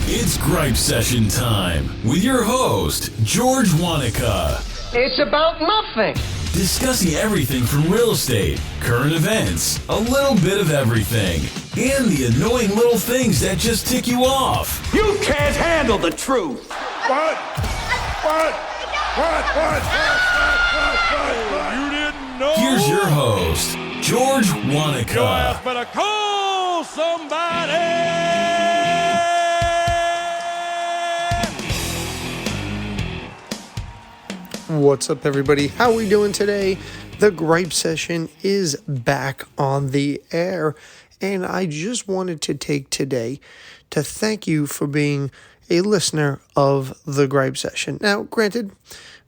It's Gripe Session time with your host, George Wonica. It's about nothing. Discussing everything from real estate, current events, a little bit of everything, and the annoying little things that just tick you off. You can't handle the truth. What? You didn't know? Here's your host, George Wonica. Your ass better call somebody. What's up, everybody? How are we doing today? The Gripe Session is back on the air, and I just wanted to take today to thank you for being a listener of the Gripe Session. Now, granted,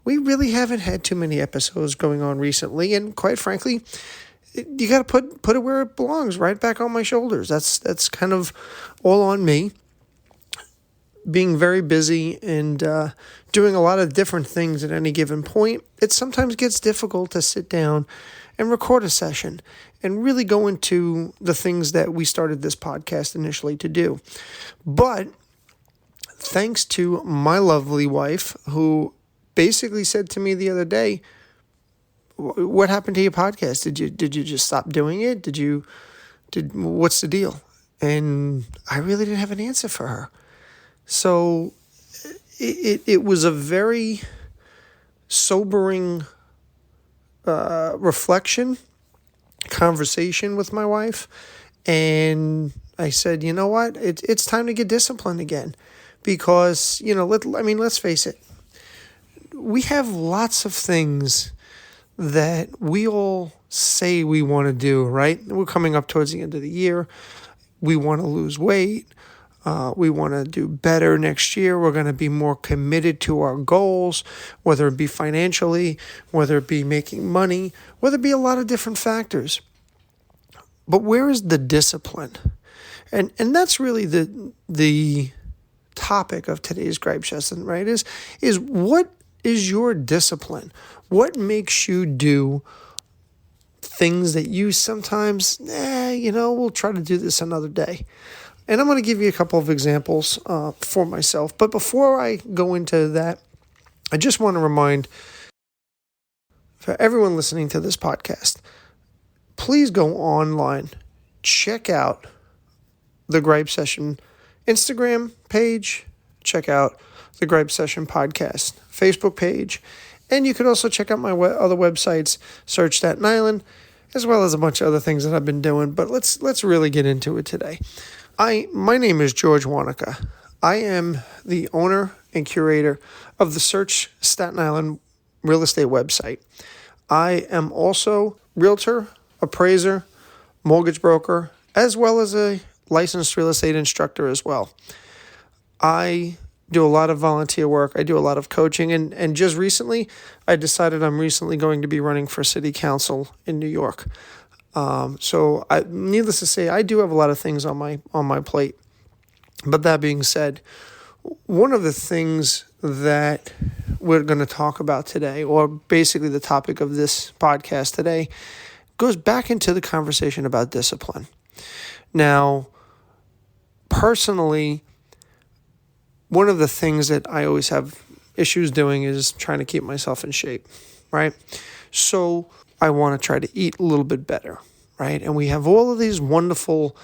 we really haven't had too many episodes going on recently, and quite frankly, you got to put it where it belongs, right back on my shoulders. That's kind of all on me. Being very busy and doing a lot of different things at any given point, it sometimes gets difficult to sit down and record a session and really go into the things that we started this podcast initially to do. But thanks to my lovely wife, who basically said to me the other day, "What happened to your podcast? Did you just stop doing it? What's the deal?" And I really didn't have an answer for her. So it was a very sobering conversation with my wife. And I said, you know what? It's time to get disciplined again. Because, let's face it. We have lots of things that we all say we want to do, right? We're coming up towards the end of the year. We want to lose weight. We want to do better next year. We're going to be more committed to our goals, whether it be financially, whether it be making money, whether it be a lot of different factors. But where is the discipline? And that's really the topic of today's Gripe Session, right? Is what is your discipline? What makes you do things that you sometimes, we'll try to do this another day. And I'm going to give you a couple of examples for myself. But before I go into that, I just want to remind for everyone listening to this podcast, please go online, check out the Gripe Session Instagram page, check out the Gripe Session podcast Facebook page, and you can also check out my other websites, Search Staten Island, as well as a bunch of other things that I've been doing. But let's really get into it today. My name is George Wonica. I am the owner and curator of the Search Staten Island real estate website. I am also realtor, appraiser, mortgage broker, as well as a licensed real estate instructor as well. I do a lot of volunteer work. I do a lot of coaching. And just recently, I decided I'm going to be running for city council in New York. Needless to say, I do have a lot of things on my plate. But that being said, one of the things that we're going to talk about today, or basically the topic of this podcast today, goes back into the conversation about discipline. Now, personally, one of the things that I always have issues doing is trying to keep myself in shape, right? So I want to try to eat a little bit better, right? And we have all of these wonderful,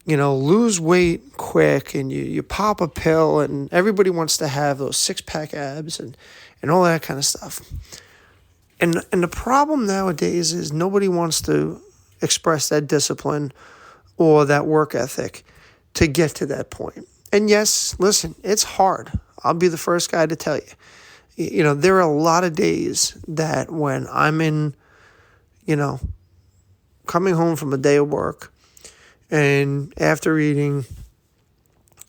lose weight quick, and you pop a pill, and everybody wants to have those six-pack abs and all that kind of stuff. And the problem nowadays is nobody wants to express that discipline or that work ethic to get to that point. And yes, listen, it's hard. I'll be the first guy to tell you. There are a lot of days that when I'm in, coming home from a day of work, and after eating,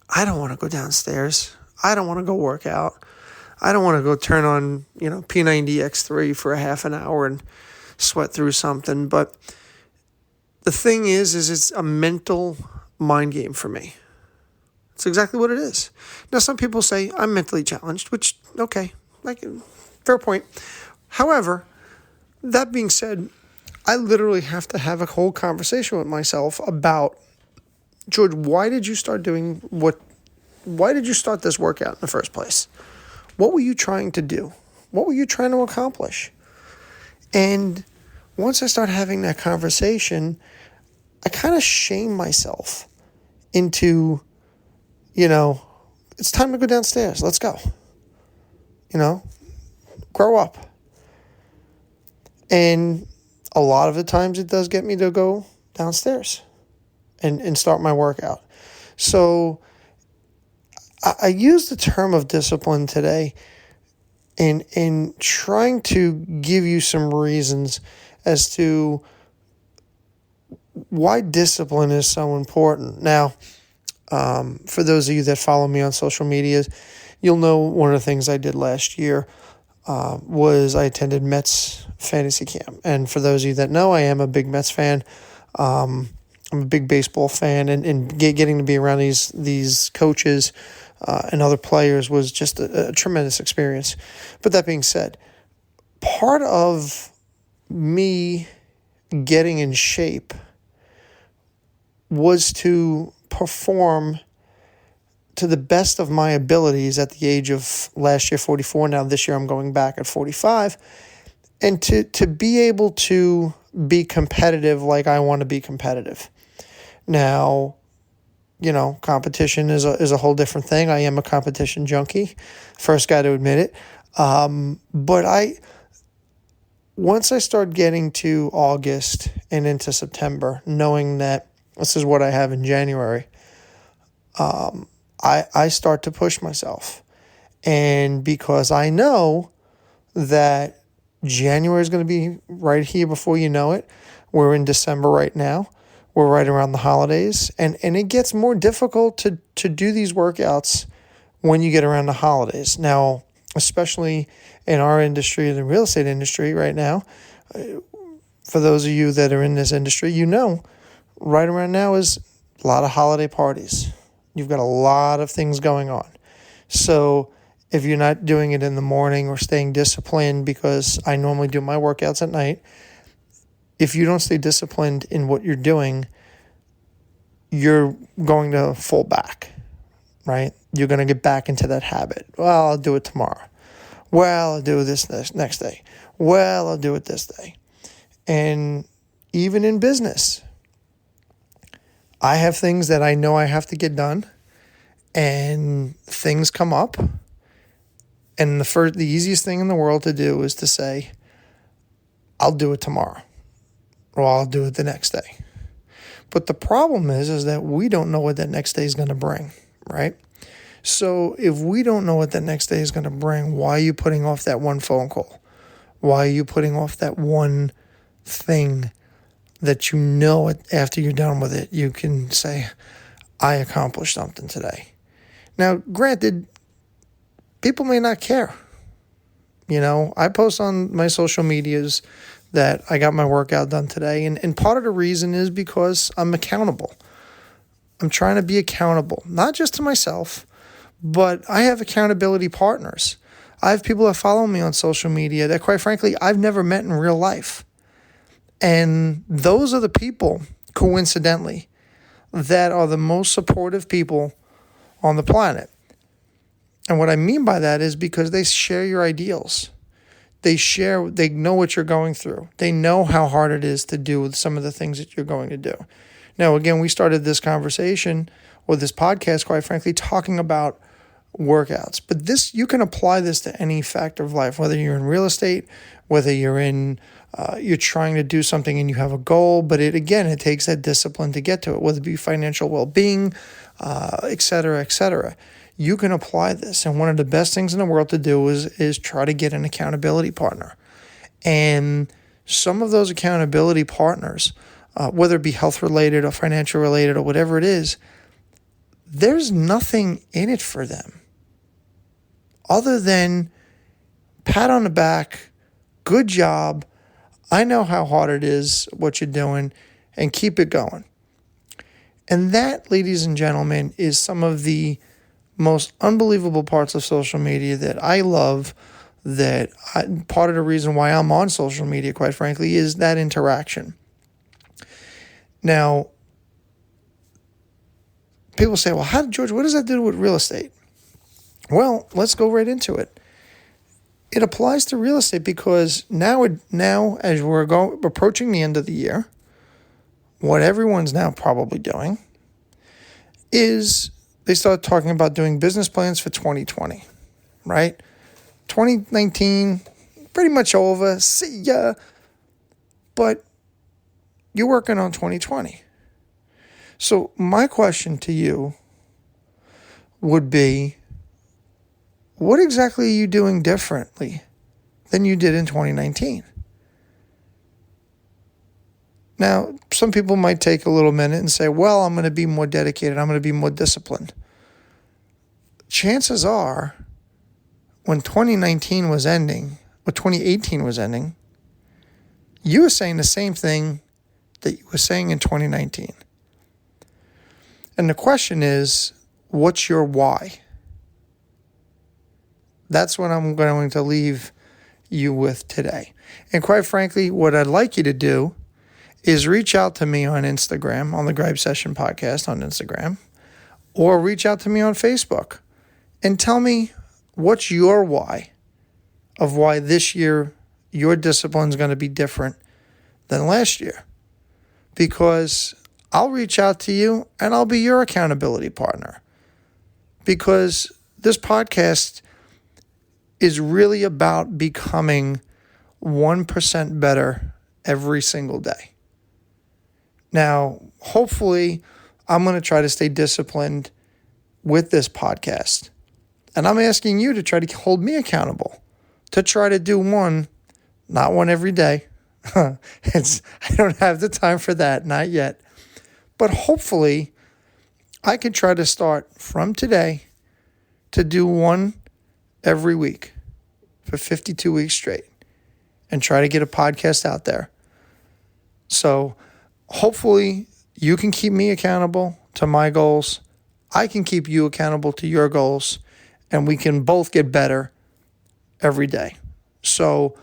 I don't want to go downstairs. I don't want to go work out. I don't want to go turn on, P90X3 for a half an hour and sweat through something. But the thing is it's a mental mind game for me. It's exactly what it is. Now, some people say I'm mentally challenged, which, okay, fair point. However, that being said, I literally have to have a whole conversation with myself about, George, why did you start doing what Why did you start this workout in the first place? What were you trying to do? What were you trying to accomplish? And once I start having that conversation, I kind of shame myself into, it's time to go downstairs. Let's go. Grow up. And a lot of the times it does get me to go downstairs and start my workout. So I use the term of discipline today in trying to give you some reasons as to why discipline is so important. Now, for those of you that follow me on social media, you'll know one of the things I did last year was I attended Mets fantasy camp. And for those of you that know, I am a big Mets fan. I'm a big baseball fan, and getting to be around these coaches and other players was just a tremendous experience. But that being said, part of me getting in shape was to perform to the best of my abilities at the age of last year 44. Now this year I'm going back at 45, and to be able to be competitive like I want to be competitive. Now, competition is a whole different thing. I am a competition junkie, first guy to admit it. But once I start getting to August and into September, knowing that this is what I have in January, I start to push myself. And because I know that January is going to be right here before you know it, we're in December right now. We're right around the holidays. And it gets more difficult to do these workouts when you get around the holidays. Now, especially in our industry, the real estate industry right now, for those of you that are in this industry, right around now is a lot of holiday parties. You've got a lot of things going on. So if you're not doing it in the morning or staying disciplined, because I normally do my workouts at night, if you don't stay disciplined in what you're doing, you're going to fall back, right? You're going to get back into that habit. Well, I'll do it tomorrow. Well, I'll do this next day. Well, I'll do it this day. And even in business, I have things that I know I have to get done, and things come up. And the easiest thing in the world to do is to say, I'll do it tomorrow, or I'll do it the next day. But the problem is that we don't know what that next day is going to bring, right? So if we don't know what that next day is going to bring, why are you putting off that one phone call? Why are you putting off that one thing that after you're done with it, you can say, I accomplished something today. Now, granted, people may not care. I post on my social medias that I got my workout done today. And part of the reason is because I'm accountable. I'm trying to be accountable, not just to myself, but I have accountability partners. I have people that follow me on social media that, quite frankly, I've never met in real life. And those are the people, coincidentally, that are the most supportive people on the planet. And what I mean by that is because they share your ideals. They know what you're going through. They know how hard it is to do some of the things that you're going to do. Now, again, we started this conversation or this podcast, quite frankly, talking about workouts. But you can apply this to any factor of life, whether you're in real estate, whether you're trying to do something and you have a goal, but it takes that discipline to get to it, whether it be financial well-being, et cetera, et cetera. You can apply this. And one of the best things in the world to do is try to get an accountability partner. And some of those accountability partners, whether it be health related or financial related or whatever it is, there's nothing in it for them other than pat on the back, good job, I know how hard it is, what you're doing, and keep it going. And that, ladies and gentlemen, is some of the most unbelievable parts of social media that I love, part of the reason why I'm on social media, quite frankly, is that interaction. Now, people say, well, George, what does that do with real estate? Well, let's go right into it. It applies to real estate because now as we're approaching the end of the year, what everyone's now probably doing is they start talking about doing business plans for 2020, right? 2019, pretty much over. See ya. But you're working on 2020. So my question to you would be, what exactly are you doing differently than you did in 2019? Now, some people might take a little minute and say, well, I'm going to be more dedicated. I'm going to be more disciplined. Chances are, when 2019 was ending, or 2018 was ending, you were saying the same thing that you were saying in 2019. And the question is, what's your why? That's what I'm going to leave you with today. And quite frankly, what I'd like you to do is reach out to me on Instagram, on the Gripe Session podcast on Instagram, or reach out to me on Facebook and tell me what's your why of why this year your discipline is going to be different than last year. Because I'll reach out to you and I'll be your accountability partner. Because this podcast is really about becoming 1% better every single day. Now, hopefully, I'm going to try to stay disciplined with this podcast. And I'm asking you to try to hold me accountable, to try to do not one every day. I don't have the time for that, not yet. But hopefully, I can try to start from today to do one every week for 52 weeks straight and try to get a podcast out there. So hopefully you can keep me accountable to my goals. I can keep you accountable to your goals, and we can both get better every day. So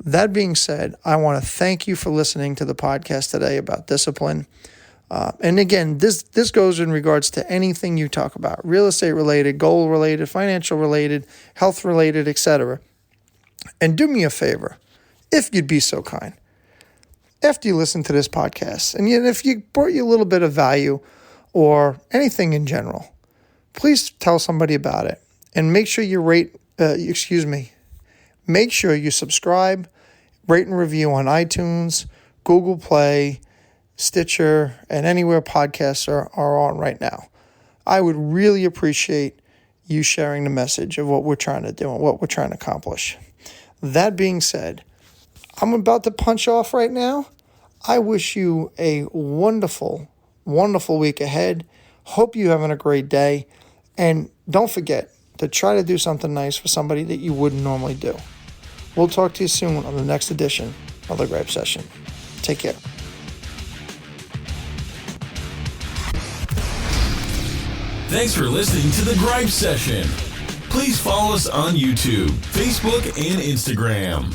that being said, I want to thank you for listening to the podcast today about discipline. And again, this goes in regards to anything you talk about, real estate related, goal related, financial related, health related, etc. And do me a favor, if you'd be so kind, after you listen to this podcast, and if you brought you a little bit of value or anything in general, please tell somebody about it. And make sure you make sure you subscribe, rate and review on iTunes, Google Play, Stitcher, and anywhere podcasts are on right now. I would really appreciate you sharing the message of what we're trying to do and what we're trying to accomplish. That being said, I'm about to punch off right now. I wish you a wonderful, wonderful week ahead. Hope you're having a great day. And don't forget to try to do something nice for somebody that you wouldn't normally do. We'll talk to you soon on the next edition of the Gripe Session. Take care. Thanks for listening to the Gripe Session. Please follow us on YouTube, Facebook, and Instagram.